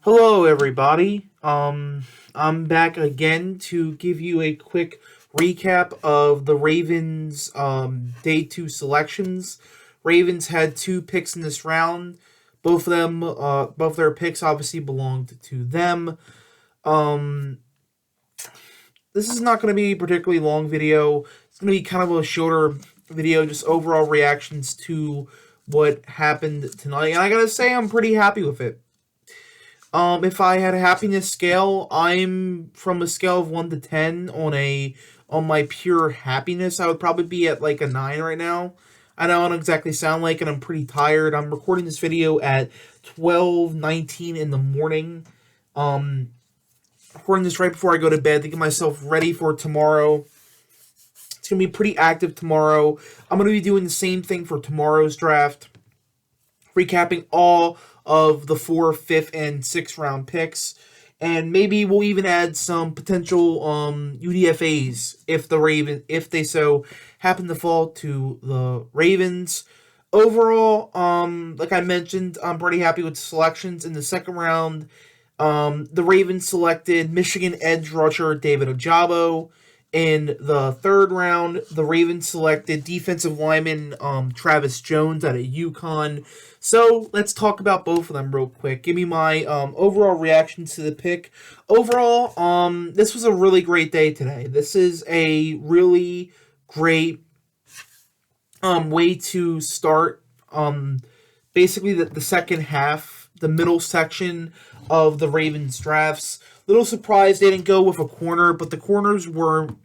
Hello, everybody. I'm back again to give you a quick recap of the Ravens' day two selections. Ravens had two picks in this round. Both their picks obviously belonged to them. Um, this is not going to be a particularly long video. It's going to be kind of a shorter video, just overall reactions to what happened tonight. And I gotta say, I'm pretty happy with it. If I had a happiness scale, I'm from a scale of 1 to 10 on my pure happiness. I would probably be at like a 9 right now. I know I don't exactly sound like it. I'm pretty tired. I'm recording this video at 12:19 in the morning. Um, Recording this right before I go to bed to get myself ready for tomorrow. It's gonna be pretty active tomorrow. I'm gonna be doing the same thing for tomorrow's draft, recapping all of the 4th, 5th, and 6th round picks. And maybe we'll even add some potential UDFAs if they so happen to fall to the Ravens. Overall, like I mentioned, I'm pretty happy with the selections in the second round. The Ravens selected Michigan edge rusher David Ojabo. In the third round, the Ravens selected defensive lineman Travis Jones out of UConn. So let's talk about both of them real quick. Give me my overall reactions to the pick. Overall, this was a really great day today. This is a really great way to start basically the second half, the middle section of the Ravens drafts. Little surprised they didn't go with a corner, but the corners weren't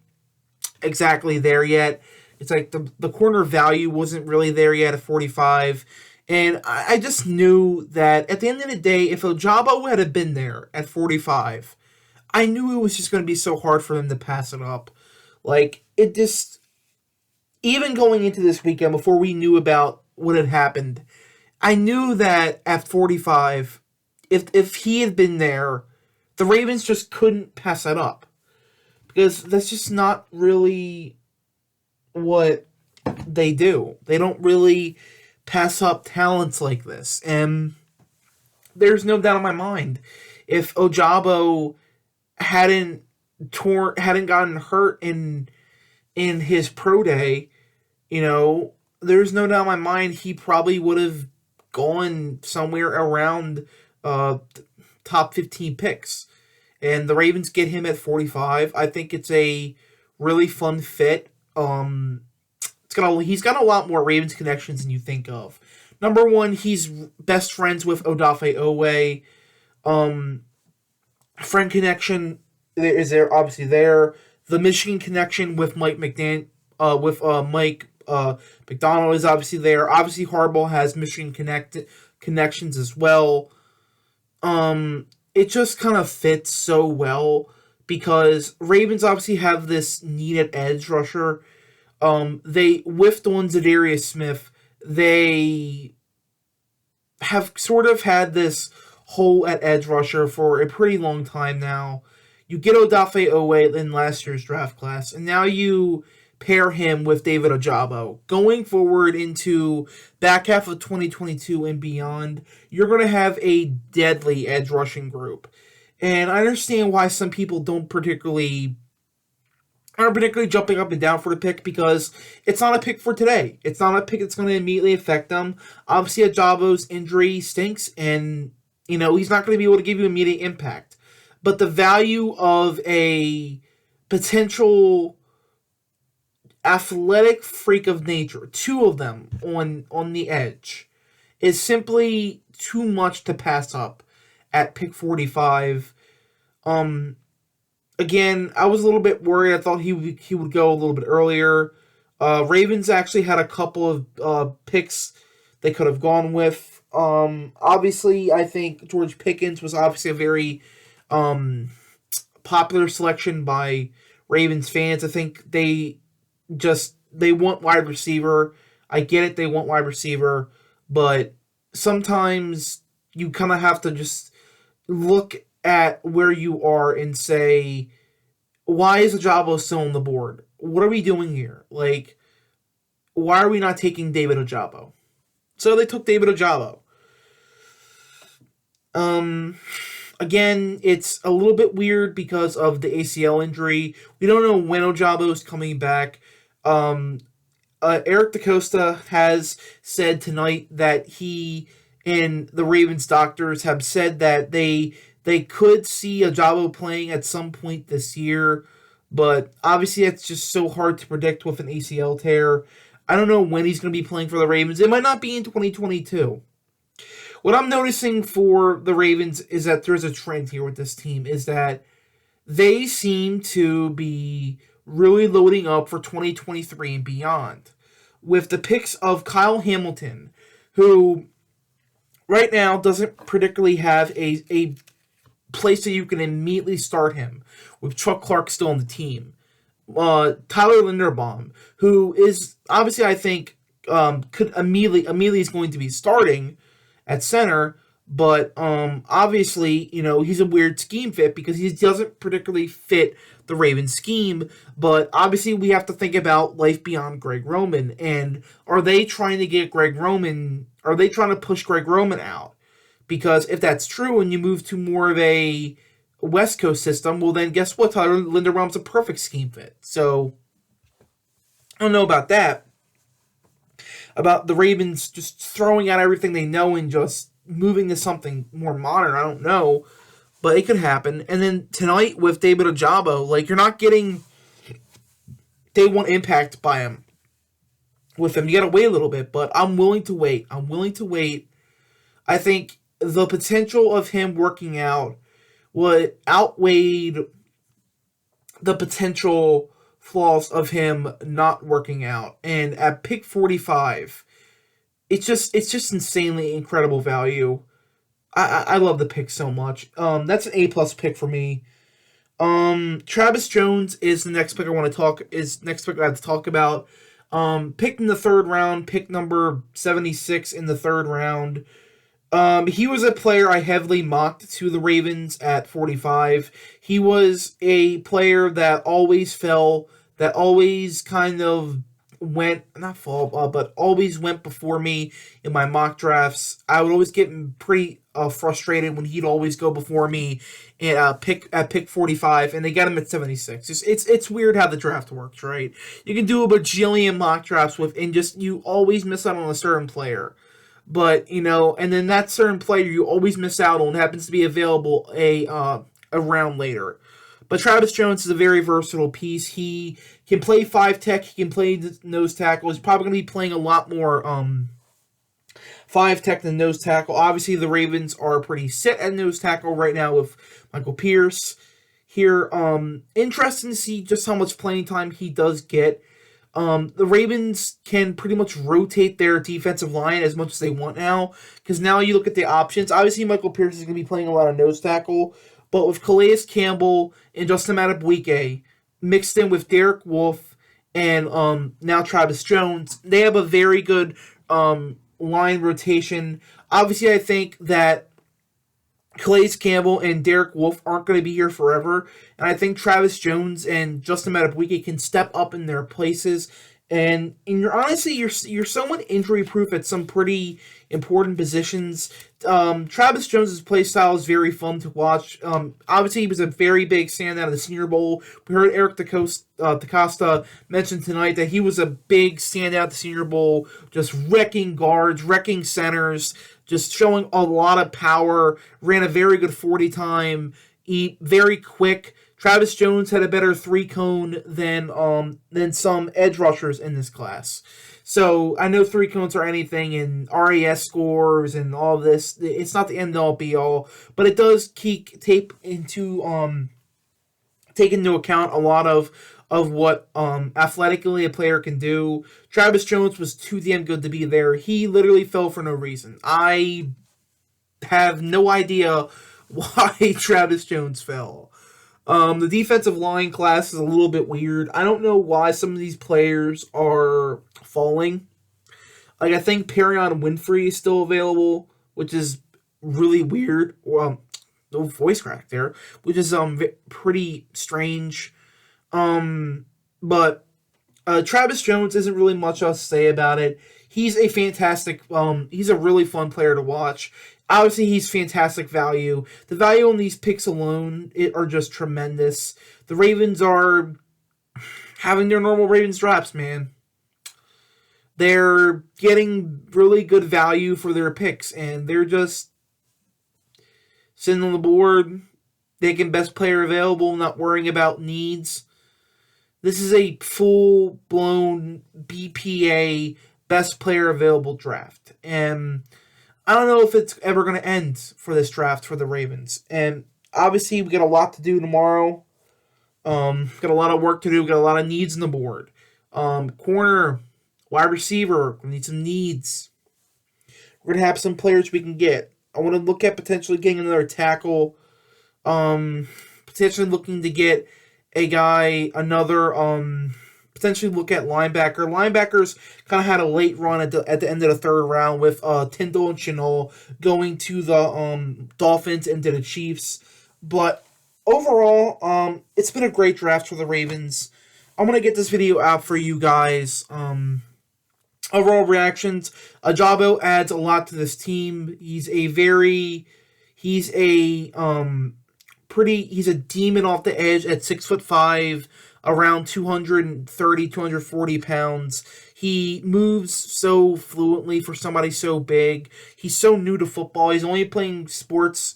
exactly there yet. It's like the corner value wasn't really there yet at 45. And I just knew that at the end of the day, if Ojabo had been there at 45, I knew it was just going to be so hard for them to pass it up. Like, it just, even going into this weekend, before we knew about what had happened, I knew that at 45, if he had been there, the Ravens just couldn't pass that up. Because that's just not really what they do. They don't really pass up talents like this. And there's no doubt in my mind, if Ojabo hadn't hadn't gotten hurt in his pro day, there's no doubt in my mind he probably would have gone somewhere around top 15 picks. And the Ravens get him at 45. I think it's a really fun fit. He's got a lot more Ravens connections than you think of. Number one, he's best friends with Odafe Owe. Friend connection is there obviously there. The Michigan connection with Mike McDonald is obviously there. Obviously, Harbaugh has Michigan connections as well. It just kind of fits so well because Ravens obviously have this needed edge rusher. They whiffed on Zadarius Smith. They have sort of had this hole at edge rusher for a pretty long time now. You get Odafe Owe in last year's draft class, and now you pair him with David Ojabo. Going forward into back half of 2022 and beyond, you're going to have a deadly edge rushing group. And I understand why some people aren't particularly jumping up and down for the pick because it's not a pick for today. It's not a pick that's going to immediately affect them. Obviously, Ajabo's injury stinks, and he's not going to be able to give you immediate impact. But the value of a potential athletic freak of nature, two of them on the edge, is simply too much to pass up at pick 45. Again, I was a little bit worried. I thought he would go a little bit earlier. Ravens actually had a couple of picks they could have gone with. Obviously, I think George Pickens was obviously a very popular selection by Ravens fans. I think they want wide receiver. I get it, they want wide receiver, but sometimes you kind of have to just look at where you are and say, why is Ojabo still on the board? What are we doing here? Like, why are we not taking David Ojabo? So they took David Ojabo. Again, it's a little bit weird because of the ACL injury. We don't know when Ojabo is coming back. Um, Eric DaCosta has said tonight that he and the Ravens doctors have said that they could see Ojabo playing at some point this year, but obviously it's just so hard to predict with an ACL tear. I don't know when he's going to be playing for the Ravens. It might not be in 2022. What I'm noticing for the Ravens is that there's a trend here with this team is that they seem to be really loading up for 2023 and beyond with the picks of Kyle Hamilton, who right now doesn't particularly have a place that you can immediately start him with Chuck Clark still on the team. Tyler Linderbaum, who is obviously I think could immediately is going to be starting at center, but obviously he's a weird scheme fit because he doesn't particularly fit the Ravens scheme. But obviously we have to think about life beyond Greg Roman, and are they trying to get Greg Roman? Are they trying to push Greg Roman out? Because if that's true and you move to more of a West Coast system, well then guess what? Tyler Linderbaum's a perfect scheme fit. So I don't know about that. About the Ravens just throwing out everything they know and just moving to something more modern. I don't know. But it could happen. And then tonight with David Ojabo, you're not getting day one impact by him. With him, you gotta wait a little bit, but I'm willing to wait. I think the potential of him working out would outweigh the potential flaws of him not working out. And at pick 45, it's just insanely incredible value. I love the pick so much. That's an A+ pick for me. Travis Jones is the next pick I have to talk about. Picked in the third round, pick number 76 in the third round. He was a player I heavily mocked to the Ravens at 45. He was a player that always fell, that always kind of but always went before me in my mock drafts. I would always get pretty frustrated when he'd always go before me and pick 45, and they got him at 76. It's weird how the draft works, right? You can do a bajillion mock drafts you always miss out on a certain player. But, and then that certain player you always miss out on happens to be available a round later. But Travis Jones is a very versatile piece. He can play 5 tech. He can play nose tackle. He's probably going to be playing a lot more 5 tech than nose tackle. Obviously, the Ravens are pretty set at nose tackle right now with Michael Pierce here. Interesting to see just how much playing time he does get. The Ravens can pretty much rotate their defensive line as much as they want now, because now you look at the options. Obviously, Michael Pierce is going to be playing a lot of nose tackle, but with Calais Campbell and Justin Madubuike mixed in with Derek Wolfe and now Travis Jones, they have a very good line rotation. Obviously, I think that Calais Campbell and Derek Wolfe aren't going to be here forever, and I think Travis Jones and Justin Madubuike can step up in their places. And you're somewhat injury proof at some pretty important positions. Travis Jones's play style is very fun to watch. Obviously, he was a very big standout of the Senior Bowl. We heard Eric DaCosta mention tonight that he was a big standout at the Senior Bowl, just wrecking guards, wrecking centers, just showing a lot of power. Ran a very good 40 time. Very quick. Travis Jones had a better 3-cone than some edge rushers in this class. So I know 3-cones are anything and RAS scores and all this. It's not the end all be all, but it does take into account a lot of what athletically a player can do. Travis Jones was too damn good to be there. He literally fell for no reason. I have no idea why Travis Jones fell. The defensive line class is a little bit weird. I don't know why some of these players are falling. I think Perion Winfrey is still available, which is really weird. Well, no voice crack there, which is pretty strange. But Travis Jones isn't really much else to say about it. He's a fantastic, he's a really fun player to watch. Obviously, he's fantastic value. The value on these picks alone are just tremendous. The Ravens are having their normal Ravens drafts, man. They're getting really good value for their picks, and they're just sitting on the board, taking best player available, not worrying about needs. This is a full-blown BPA best player available draft. And I don't know if it's ever going to end for this draft for the Ravens. And obviously, we got a lot to do tomorrow. Got a lot of work to do. Got a lot of needs on the board. Corner, wide receiver, we need some needs. We're going to have some players we can get. I want to look at potentially getting another tackle. Potentially looking to get a guy, potentially look at linebacker. Linebackers kind of had a late run at the end of the third round with Tyndall and Chenal going to the Dolphins and to the Chiefs. But overall, it's been a great draft for the Ravens. I'm going to get this video out for you guys. Overall reactions, Ojabo adds a lot to this team. He's a demon off the edge at 6'5", around 230, 240 pounds. He moves so fluently for somebody so big. He's so new to football. He's only been playing sports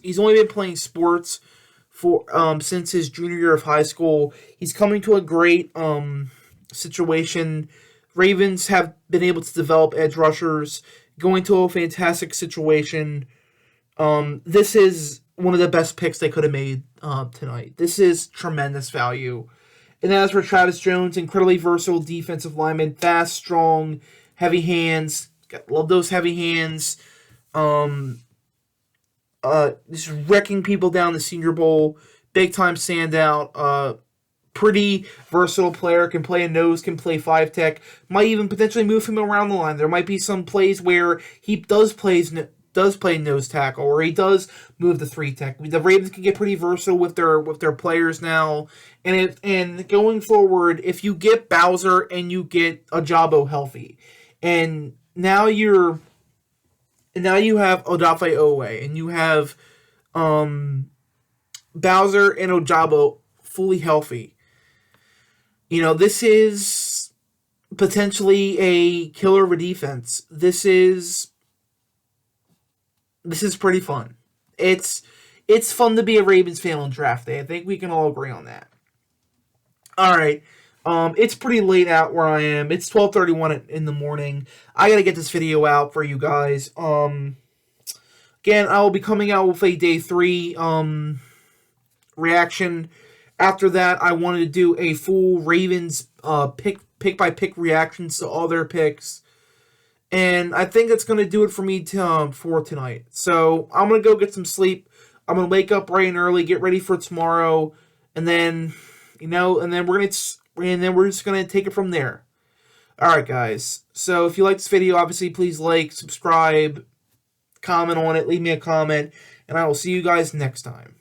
for since his junior year of high school. He's coming to a great situation. Ravens have been able to develop edge rushers, going to a fantastic situation. This is one of the best picks they could have made tonight. This is tremendous value. And as for Travis Jones, incredibly versatile defensive lineman, fast, strong, heavy hands. Love those heavy hands. Just wrecking people down the Senior Bowl. Big time standout. Pretty versatile player, can play a nose, can play 5-tech, might even potentially move him around the line. There might be some plays where he does play nose tackle, or he does move the 3-tech. The Ravens can get pretty versatile with their players now, and going forward, if you get Bowser and you get Ojabo healthy, and now you have Odafe Owe, and you have Bowser and Ojabo fully healthy. This is potentially a killer of a defense. This is pretty fun. It's fun to be a Ravens fan on draft day. I think we can all agree on that. All right. It's pretty late out where I am. It's 12:31 in the morning. I gotta get this video out for you guys. Again, I will be coming out with a day 3 reaction. After that, I wanted to do a full Ravens pick by pick reactions to all their picks, and I think that's going to do it for me for tonight. So I'm gonna go get some sleep. I'm gonna wake up bright and early, get ready for tomorrow, and then we're just gonna take it from there. All right, guys. So if you like this video, obviously please like, subscribe, comment on it, leave me a comment, and I will see you guys next time.